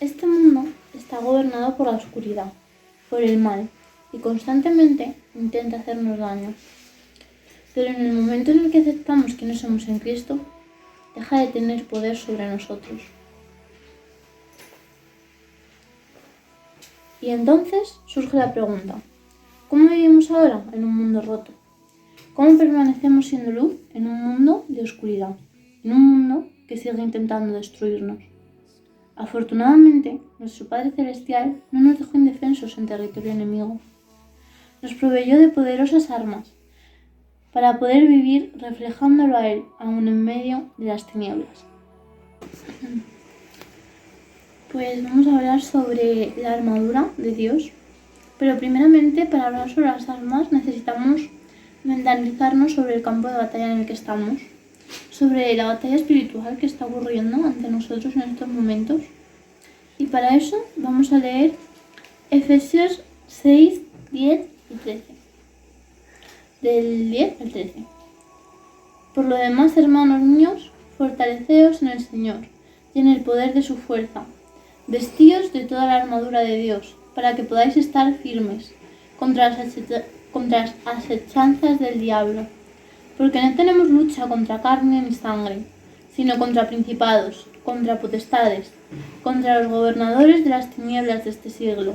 Este mundo está gobernado por la oscuridad, por el mal, y constantemente intenta hacernos daño. Pero en el momento en el que aceptamos que no somos en Cristo, deja de tener poder sobre nosotros. Y entonces surge la pregunta, ¿cómo vivimos ahora en un mundo roto? ¿Cómo permanecemos siendo luz en un mundo de oscuridad? En un mundo que sigue intentando destruirnos. Afortunadamente, nuestro Padre Celestial no nos dejó indefensos en territorio enemigo. Nos proveyó de poderosas armas para poder vivir reflejándolo a Él, aún en medio de las tinieblas. Pues vamos a hablar sobre la armadura de Dios, pero primeramente para hablar sobre las armas necesitamos mentalizarnos sobre el campo de batalla en el que estamos, sobre la batalla espiritual que está ocurriendo ante nosotros en estos momentos. Y para eso vamos a leer Efesios 6, 10 y 13. Del 10 al 13. Por lo demás, hermanos míos, fortaleceos en el Señor y en el poder de su fuerza. Vestíos de toda la armadura de Dios, para que podáis estar firmes contra las asechanzas del diablo. Porque no tenemos lucha contra carne ni sangre, sino contra principados, contra potestades, contra los gobernadores de las tinieblas de este siglo,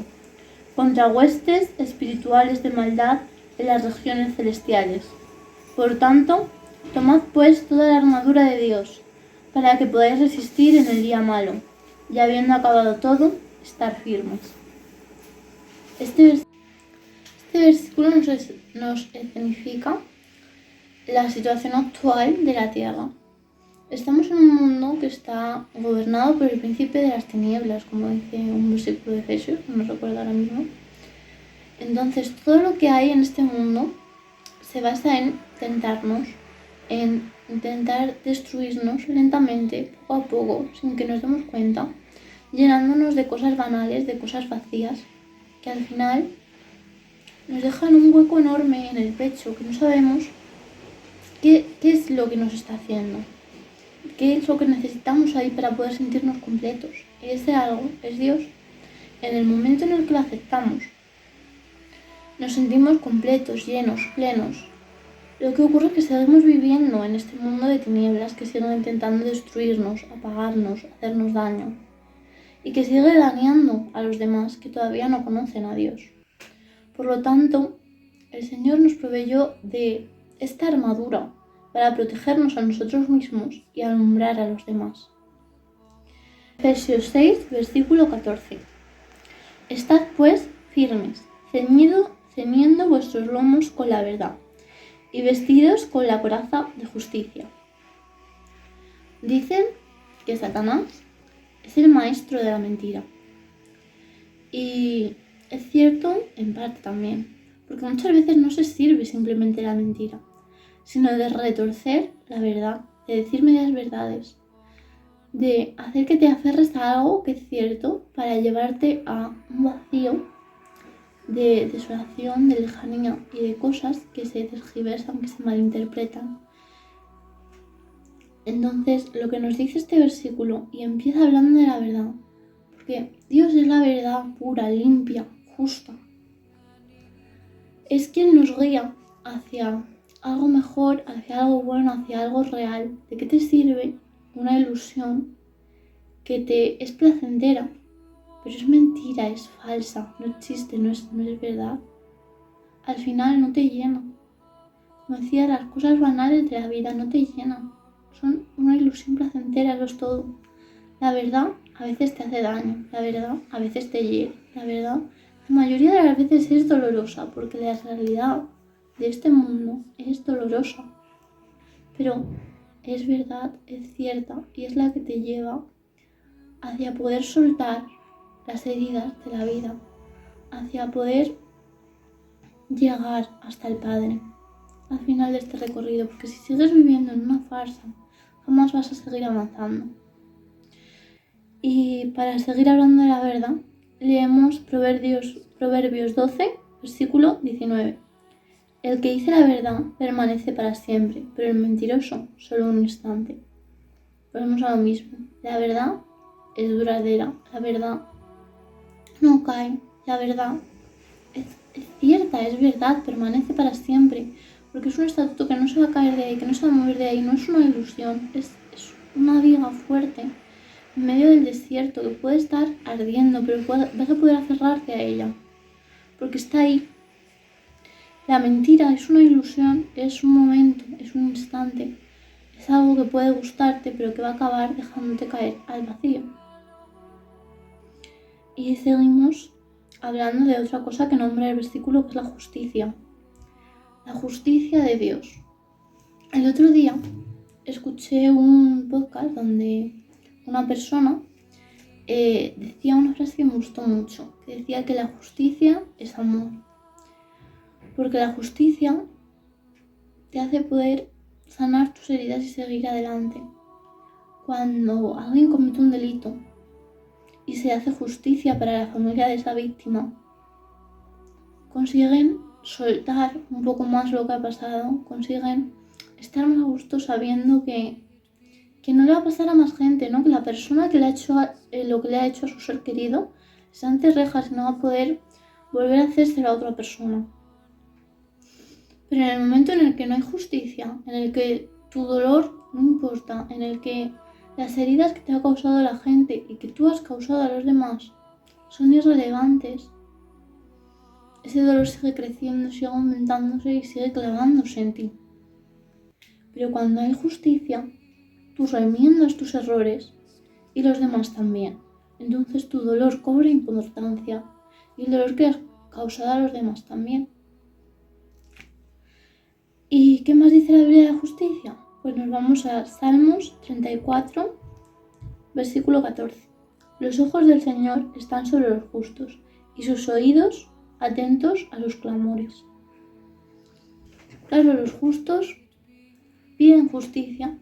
contra huestes espirituales de maldad en las regiones celestiales. Por tanto, tomad pues toda la armadura de Dios, para que podáis resistir en el día malo, y habiendo acabado todo, estar firmes. Este versículo nos escenifica la situación actual de la Tierra. Estamos en un mundo que está gobernado por el príncipe de las tinieblas, como dice un versículo de Efesios, no recuerdo ahora mismo. Entonces, todo lo que hay en este mundo se basa en tentarnos, en intentar destruirnos lentamente, poco a poco, sin que nos demos cuenta, llenándonos de cosas banales, de cosas vacías, que al final nos dejan un hueco enorme en el pecho, que no sabemos qué es lo que nos está haciendo, qué es lo que necesitamos ahí para poder sentirnos completos. Y ese algo es Dios. En el momento en el que lo aceptamos, nos sentimos completos, llenos, plenos. Lo que ocurre es que seguimos viviendo en este mundo de tinieblas que sigue intentando destruirnos, apagarnos, hacernos daño, y que sigue dañando a los demás que todavía no conocen a Dios. Por lo tanto, el Señor nos proveyó de esta armadura para protegernos a nosotros mismos y alumbrar a los demás. Efesios 6, versículo 14. Estad pues firmes, ceñiendo vuestros lomos con la verdad, y vestidos con la coraza de justicia. Dicen que Satanás es el maestro de la mentira. Y es cierto en parte también, porque muchas veces no se sirve simplemente de la mentira, sino de retorcer la verdad, de decir medias verdades, de hacer que te aferres a algo que es cierto para llevarte a un vacío de desolación, de lejanía y de cosas que se tergiversan, que se malinterpretan. Entonces, lo que nos dice este versículo, y empieza hablando de la verdad, porque Dios es la verdad pura, limpia, justa. Es quien nos guía hacia algo mejor, hacia algo bueno, hacia algo real. ¿De qué te sirve una ilusión que te es placentera, pero es mentira, es falsa, no existe, no es verdad? Al final no te llena. Como decía, las cosas banales de la vida no te llenan. Son una ilusión placentera, eso es todo. La verdad a veces te hace daño, la verdad a veces te hiere, la verdad la mayoría de las veces es dolorosa, porque la realidad de este mundo es dolorosa. Pero es verdad, es cierta y es la que te lleva hacia poder soltar las heridas de la vida, hacia poder llegar hasta el Padre al final de este recorrido, porque si sigues viviendo en una farsa, jamás vas a seguir avanzando. Y para seguir hablando de la verdad, leemos Proverbios 12, versículo 19. El que dice la verdad permanece para siempre, pero el mentiroso solo un instante. Volvemos a lo mismo. La verdad es duradera, la verdad no cae, la verdad es cierta, es verdad, permanece para siempre, porque es un estatuto que no se va a caer de ahí, que no se va a mover de ahí, no es una ilusión, es una viga fuerte en medio del desierto que puede estar ardiendo, pero vas a poder aferrarte a ella, porque está ahí. La mentira es una ilusión, es un momento, es un instante, es algo que puede gustarte, pero que va a acabar dejándote caer al vacío. Y seguimos hablando de otra cosa que nombra el versículo, que es la justicia. La justicia de Dios. El otro día escuché un podcast donde una persona decía una frase que me gustó mucho, que decía que la justicia es amor. Porque la justicia te hace poder sanar tus heridas y seguir adelante. Cuando alguien comete un delito y se hace justicia para la familia de esa víctima, consiguen soltar un poco más lo que ha pasado, consiguen estar más a gusto sabiendo que no le va a pasar a más gente, ¿no? Que la persona que le ha hecho lo que le ha hecho a su ser querido está ante rejas y no va a poder volver a hacérselo a otra persona. Pero en el momento en el que no hay justicia, en el que tu dolor no importa, en el que las heridas que te ha causado la gente y que tú has causado a los demás son irrelevantes, ese dolor sigue creciendo, sigue aumentándose y sigue clavándose en ti. Pero cuando hay justicia, tú remiendas tus errores y los demás también. Entonces tu dolor cobra importancia y el dolor que has causado a los demás también. ¿Y qué más dice la Biblia de la justicia? Pues nos vamos a Salmos 34, versículo 14. Los ojos del Señor están sobre los justos y sus oídos atentos a sus clamores. Claro, los justos piden justicia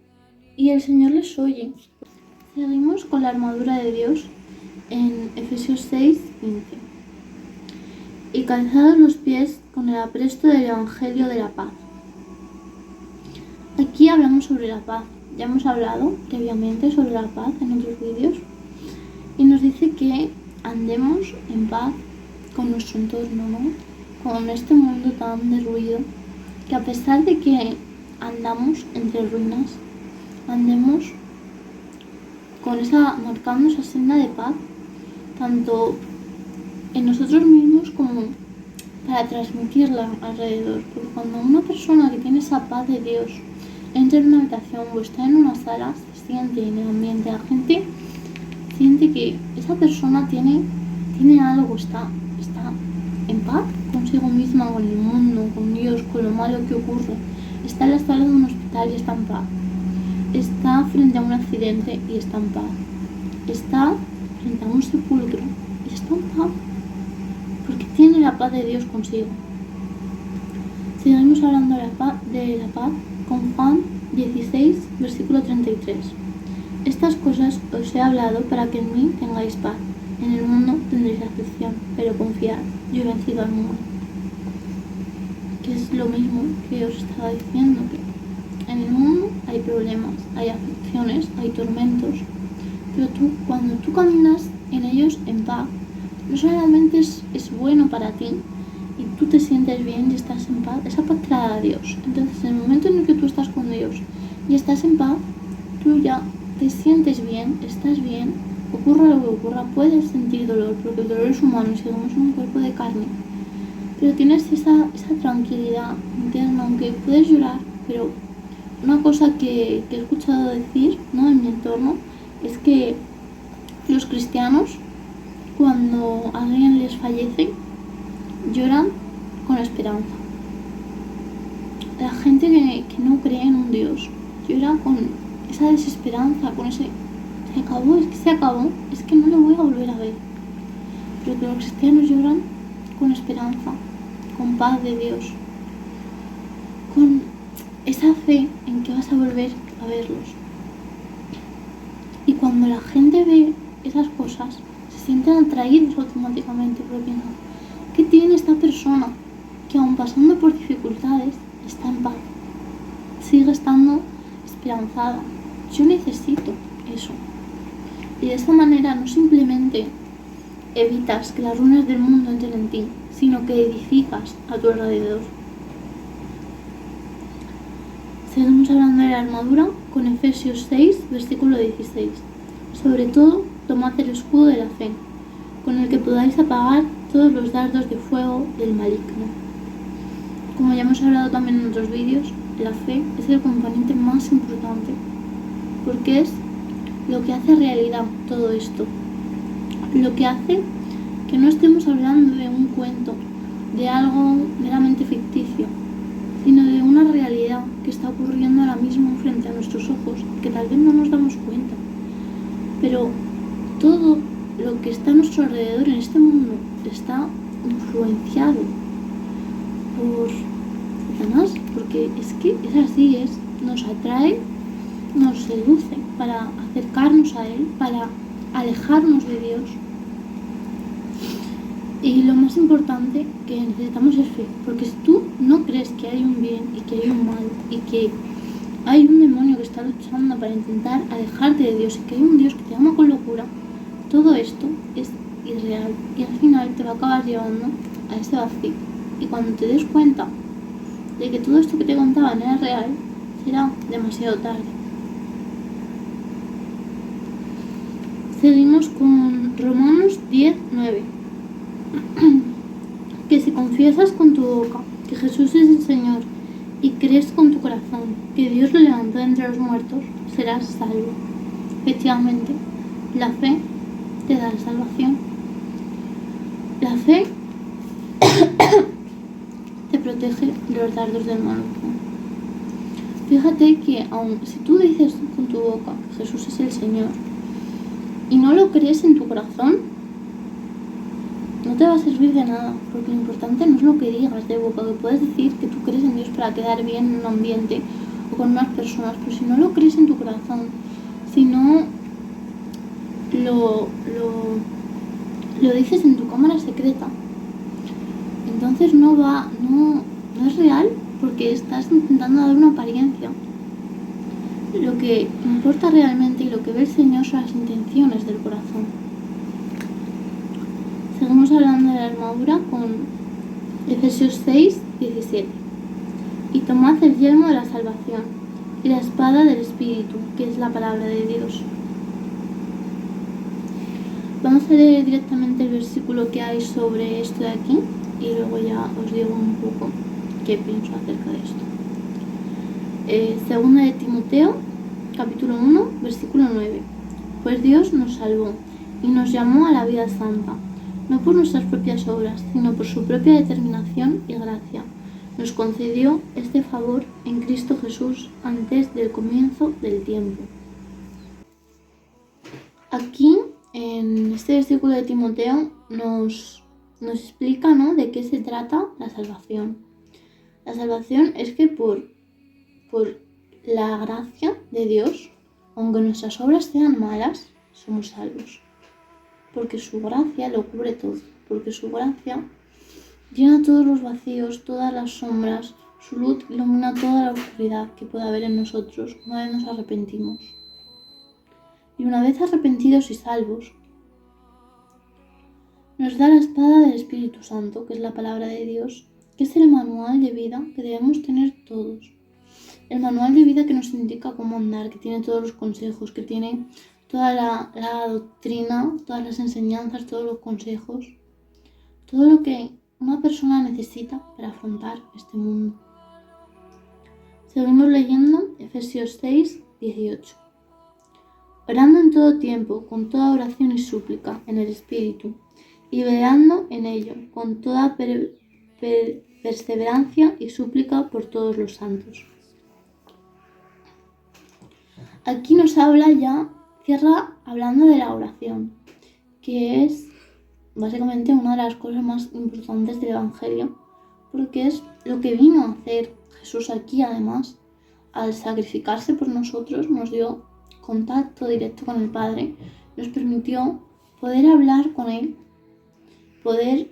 y el Señor les oye. Seguimos con la armadura de Dios en Efesios 6, 15. Y calzados los pies con el apresto del Evangelio de la paz. Aquí hablamos sobre la paz. Ya hemos hablado previamente sobre la paz en otros vídeos. Y nos dice que andemos en paz con nuestro entorno, ¿no? Con este mundo tan derruido, que a pesar de que andamos entre ruinas, andemos marcando esa senda de paz, tanto en nosotros mismos como para transmitirla alrededor. Porque cuando una persona que tiene esa paz de Dios entra en una habitación o está en una sala, se siente en el ambiente, la gente siente que esa persona tiene algo, está en paz consigo misma, con el mundo, con Dios, con lo malo que ocurre. Está en la sala de un hospital y está en paz. Está frente a un accidente y está en paz. Está frente a un sepulcro y está en paz. Porque tiene la paz de Dios consigo. Seguimos hablando de la paz con Juan 16, versículo 33. Estas cosas os he hablado para que en mí tengáis paz. En el mundo tendréis aflicción, pero confiad, yo he vencido al mundo. Que es lo mismo que os estaba diciendo, que en el mundo hay problemas, hay aflicciones, hay tormentos, pero cuando tú caminas en ellos en paz, no solamente es bueno para ti y tú te sientes bien y estás en paz, esa paz te la da Dios. Entonces en el momento en el que tú estás con Dios y estás en paz, tú ya te sientes bien, estás bien, ocurra lo que ocurra, puedes sentir dolor, porque el dolor es humano y seguimos en un cuerpo de carne, pero tienes esa tranquilidad interna, aunque puedes llorar. Pero una cosa que he escuchado decir, ¿no?, en mi entorno, es que los cristianos, cuando alguien les fallece, lloran con esperanza. La gente que no cree en un Dios llora con esa desesperanza, con ese se acabó, es que se acabó, es que no lo voy a volver a ver. Pero que los cristianos lloran con esperanza, con paz de Dios, con esa fe en que vas a volver a verlos. Y cuando la gente ve esas cosas, se sienten atraídos automáticamente, porque piensan, ¿qué tiene esta persona que aun pasando por dificultades está en paz? Sigue estando esperanzada. Yo necesito eso. Y de esta manera no simplemente evitas que las ruinas del mundo entren en ti, sino que edificas a tu alrededor. Seguimos hablando de la armadura con Efesios 6, versículo 16. Sobre todo, tomad el escudo de la fe, con el que podáis apagar todos los dardos de fuego del maligno. Como ya hemos hablado también en otros vídeos, la fe es el componente más importante, porque es lo que hace realidad todo esto. Lo que hace que no estemos hablando de un cuento, de algo meramente ficticio, sino de una realidad que está ocurriendo ahora mismo frente a nuestros ojos, que tal vez no nos damos cuenta. Pero todo lo que está a nuestro alrededor en este mundo está influenciado por Satanás, porque es que es así, nos atrae, nos seduce para acercarnos a él, para alejarnos de Dios. Y lo más importante que necesitamos es fe, porque si tú no crees que hay un bien y que hay un mal y que hay un demonio que está luchando para intentar alejarte de Dios y que hay un Dios que te ama con locura, todo esto es irreal y al final te va a acabar llevando a ese vacío. Y cuando te des cuenta de que todo esto que te contaban era real, será demasiado tarde. Seguimos con Romanos 10:9. Que si confiesas con tu boca que Jesús es el Señor y crees con tu corazón que Dios lo levantó de entre los muertos, serás salvo. Efectivamente, la fe te da la salvación. La fe te protege de los dardos del maligno. Fíjate que aun si tú dices con tu boca que Jesús es el Señor y no lo crees en tu corazón, no te va a servir de nada, porque lo importante no es lo que digas de boca, que puedes decir que tú crees en Dios para quedar bien en un ambiente o con unas personas, pero si no lo crees en tu corazón, si no lo dices en tu cámara secreta, entonces no es real, porque estás intentando dar una apariencia. Lo que importa realmente y lo que ve el Señor son las intenciones del corazón. Seguimos hablando de la armadura con Efesios 6, 17. Y tomad el yelmo de la salvación y la espada del Espíritu, que es la palabra de Dios. Vamos a leer directamente el versículo que hay sobre esto de aquí y luego ya os digo un poco qué pienso acerca de esto. Segunda de Timoteo, capítulo 1, versículo 9. Pues Dios nos salvó y nos llamó a la vida santa, no por nuestras propias obras, sino por su propia determinación y gracia. Nos concedió este favor en Cristo Jesús antes del comienzo del tiempo. Aquí, en este versículo de Timoteo, nos explica, ¿no?, de qué se trata la salvación. La salvación es que por la gracia de Dios, aunque nuestras obras sean malas, somos salvos. Porque su gracia lo cubre todo, porque su gracia llena todos los vacíos, todas las sombras, su luz ilumina toda la oscuridad que pueda haber en nosotros una vez nos arrepentimos. Y una vez arrepentidos y salvos, nos da la espada del Espíritu Santo, que es la palabra de Dios, que es el manual de vida que debemos tener todos. El manual de vida que nos indica cómo andar, que tiene todos los consejos, que tiene toda la doctrina, todas las enseñanzas, todos los consejos, todo lo que una persona necesita para afrontar este mundo. Seguimos leyendo Efesios 6, 18. Orando en todo tiempo, con toda oración y súplica en el Espíritu, y velando en ello, con toda perseverancia y súplica por todos los santos. Aquí nos habla ya, cierra hablando de la oración, que es básicamente una de las cosas más importantes del Evangelio, porque es lo que vino a hacer Jesús aquí. Además, al sacrificarse por nosotros, nos dio contacto directo con el Padre, nos permitió poder hablar con Él, poder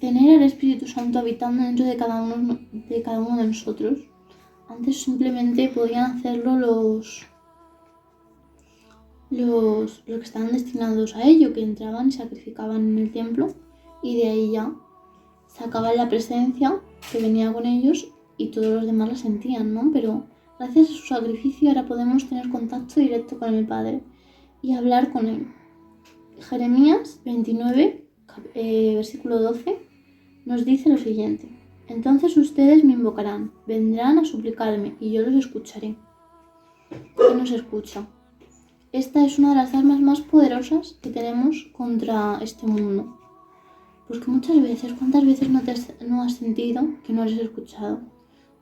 tener el Espíritu Santo habitando dentro de cada uno de nosotros. Antes simplemente podían hacerlo los que estaban destinados a ello, que entraban y sacrificaban en el templo y de ahí ya sacaban la presencia que venía con ellos y todos los demás la sentían, ¿no? Pero gracias a su sacrificio ahora podemos tener contacto directo con el Padre y hablar con Él. Jeremías 29, versículo 12, nos dice lo siguiente: entonces ustedes me invocarán, vendrán a suplicarme y yo los escucharé. ¿Quién nos escucha? Esta es una de las armas más poderosas que tenemos contra este mundo. Porque muchas veces, ¿cuántas veces no has sentido que no eres escuchado?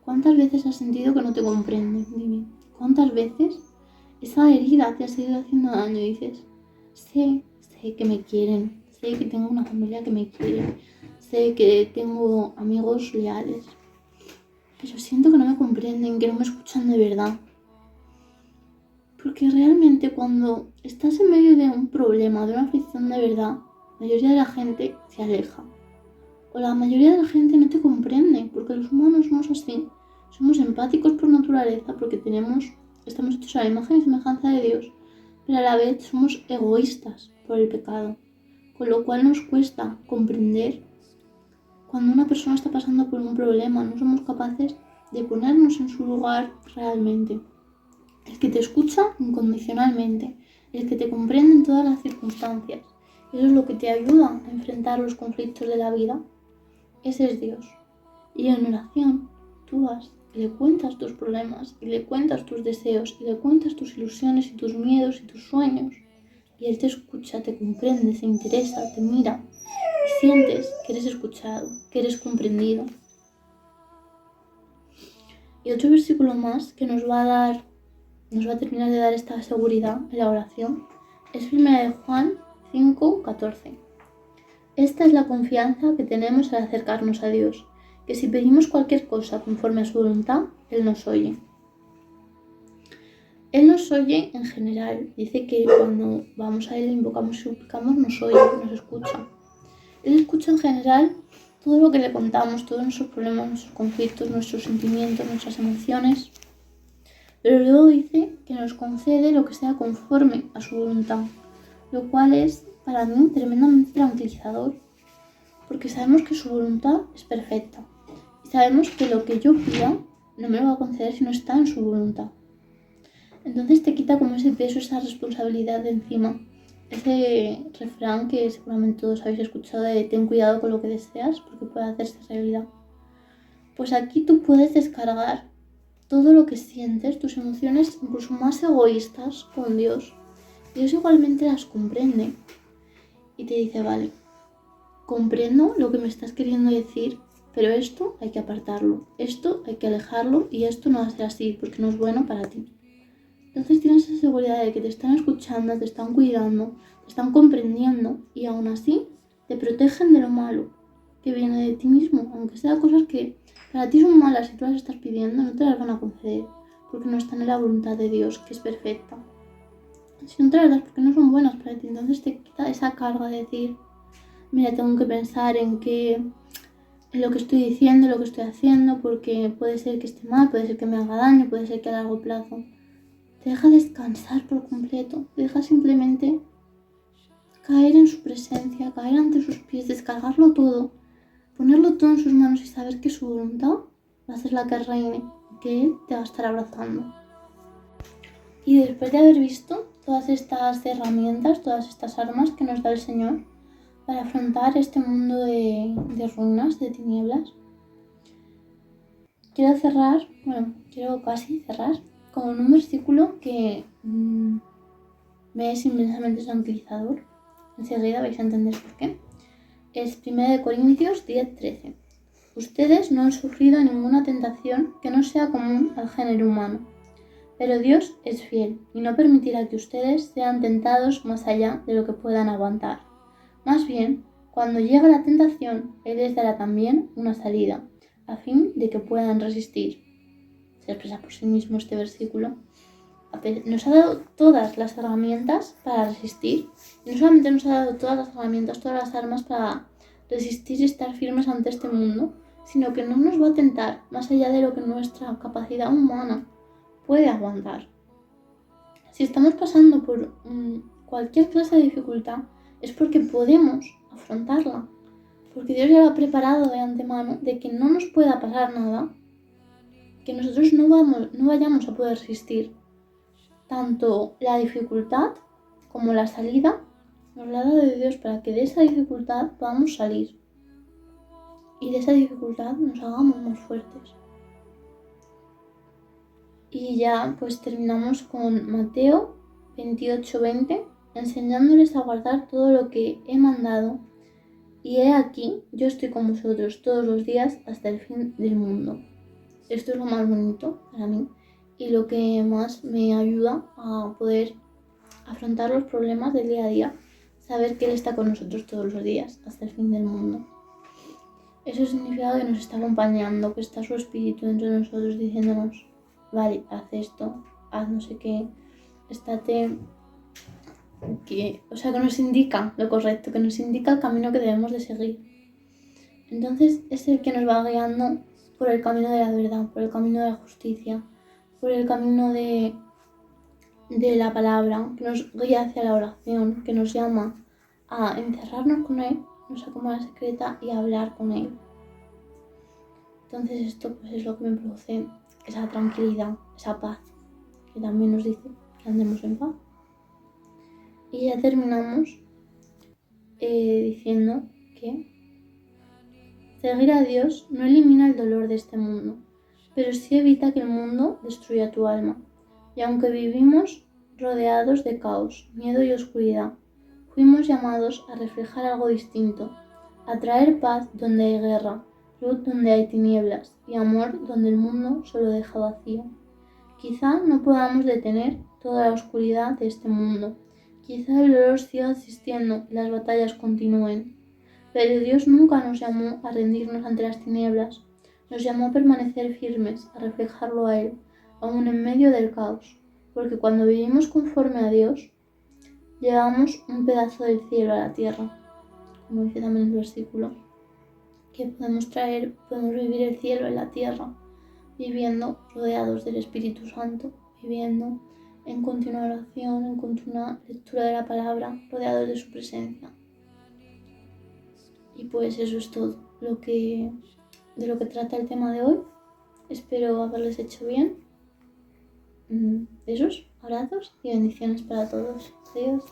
¿Cuántas veces has sentido que no te comprenden? Dime, ¿cuántas veces esa herida te ha seguido haciendo daño y dices, sé que me quieren, sé que tengo una familia que me quiere, sé que tengo amigos leales, pero siento que no me comprenden, que no me escuchan de verdad? Porque realmente cuando estás en medio de un problema, de una aflicción de verdad, la mayoría de la gente se aleja. O la mayoría de la gente no te comprende, porque los humanos somos así. Somos empáticos por naturaleza, porque estamos hechos a la imagen y semejanza de Dios, pero a la vez somos egoístas por el pecado, con lo cual nos cuesta comprender cuando una persona está pasando por un problema. No somos capaces de ponernos en su lugar realmente. El que te escucha incondicionalmente, el que te comprende en todas las circunstancias. Eso es lo que te ayuda a enfrentar los conflictos de la vida. Ese es Dios. Y en oración tú vas y le cuentas tus problemas, y le cuentas tus deseos, y le cuentas tus ilusiones y tus miedos y tus sueños. Y Él te escucha, te comprende, se interesa, te mira. Y sientes que eres escuchado, que eres comprendido. Y otro versículo más que nos va a terminar de dar esta seguridad en la oración es 1 de Juan 5:14. Esta es la confianza que tenemos al acercarnos a Dios, que si pedimos cualquier cosa conforme a su voluntad, Él nos oye. Él nos oye en general. Dice que cuando vamos a Él, invocamos y suplicamos, nos oye, nos escucha. Él escucha en general todo lo que le contamos, todos nuestros problemas, nuestros conflictos, nuestros sentimientos, nuestras emociones. Pero luego dice que nos concede lo que sea conforme a su voluntad, lo cual es para mí tremendamente tranquilizador, porque sabemos que su voluntad es perfecta y sabemos que lo que yo pida no me lo va a conceder si no está en su voluntad. Entonces te quita como ese peso, esa responsabilidad de encima, ese refrán que seguramente todos habéis escuchado de ten cuidado con lo que deseas porque puede hacerse realidad. Pues aquí tú puedes descargar todo lo que sientes, tus emociones incluso más egoístas con Dios. Dios igualmente las comprende y te dice, vale, comprendo lo que me estás queriendo decir, pero esto hay que apartarlo, esto hay que alejarlo y esto no va a ser así porque no es bueno para ti. Entonces tienes esa seguridad de que te están escuchando, te están cuidando, te están comprendiendo y aún así te protegen de lo malo que viene de ti mismo, aunque sea cosas que para ti son malas y tú las estás pidiendo, no te las van a conceder porque no están en la voluntad de Dios, que es perfecta. Si no te las das porque no son buenas para ti, entonces te quita esa carga de decir, mira, tengo que pensar en lo que estoy diciendo, lo que estoy haciendo, porque puede ser que esté mal, puede ser que me haga daño, puede ser que a largo plazo. Te deja descansar por completo, te deja simplemente caer en su presencia, caer ante sus pies, descargarlo todo, ponerlo todo en sus manos y saber que su voluntad va a ser la que reine, que Él te va a estar abrazando. Y después de haber visto todas estas herramientas, todas estas armas que nos da el Señor para afrontar este mundo de ruinas, de tinieblas, quiero casi cerrar con un versículo que me es inmensamente tranquilizador. Enseguida vais a entender por qué. Es 1 Corintios 10:13. Ustedes no han sufrido ninguna tentación que no sea común al género humano, pero Dios es fiel y no permitirá que ustedes sean tentados más allá de lo que puedan aguantar. Más bien, cuando llegue la tentación, Él les dará también una salida, a fin de que puedan resistir. Se expresa por sí mismo este versículo. Nos ha dado todas las herramientas para resistir. Y no solamente nos ha dado todas las herramientas, todas las armas para resistir y estar firmes ante este mundo, sino que no nos va a tentar más allá de lo que nuestra capacidad humana puede aguantar. Si estamos pasando por cualquier clase de dificultad, es porque podemos afrontarla. Porque Dios ya lo ha preparado de antemano de que no nos pueda pasar nada, que nosotros no vayamos a poder resistir. Tanto la dificultad como la salida nos la ha dado de Dios para que de esa dificultad podamos salir. Y de esa dificultad nos hagamos más fuertes. Y ya pues terminamos con Mateo 28:20, enseñándoles a guardar todo lo que he mandado. Y he aquí, yo estoy con vosotros todos los días hasta el fin del mundo. Esto es lo más bonito para mí y lo que más me ayuda a poder afrontar los problemas del día a día. Saber que Él está con nosotros todos los días hasta el fin del mundo. Eso significa que nos está acompañando, que está su espíritu dentro de nosotros diciéndonos, vale, haz esto, haz no sé qué, estate... que nos indica lo correcto, que nos indica el camino que debemos de seguir. Entonces es el que nos va guiando por el camino de la verdad, por el camino de la justicia, por el camino de la palabra, que nos guía hacia la oración, que nos llama a encerrarnos con Él, nuestra cámara secreta y a hablar con Él. Entonces esto pues es lo que me produce esa tranquilidad, esa paz, que también nos dice que andemos en paz. Y ya terminamos diciendo que seguir a Dios no elimina el dolor de este mundo, pero sí evita que el mundo destruya tu alma. Y aunque vivimos rodeados de caos, miedo y oscuridad, fuimos llamados a reflejar algo distinto, a traer paz donde hay guerra, luz donde hay tinieblas y amor donde el mundo solo deja vacío. Quizá no podamos detener toda la oscuridad de este mundo, quizá el dolor siga existiendo y las batallas continúen, pero Dios nunca nos llamó a rendirnos ante las tinieblas, nos llamó a permanecer firmes, a reflejarlo a Él, aún en medio del caos, porque cuando vivimos conforme a Dios, llevamos un pedazo del cielo a la tierra, como dice también el versículo, que podemos vivir el cielo en la tierra, viviendo rodeados del Espíritu Santo, viviendo en continua oración, en continua lectura de la palabra, rodeados de su presencia. Y pues eso es todo de lo que trata el tema de hoy. Espero haberles hecho bien. Besos, abrazos y bendiciones para todos. Adiós.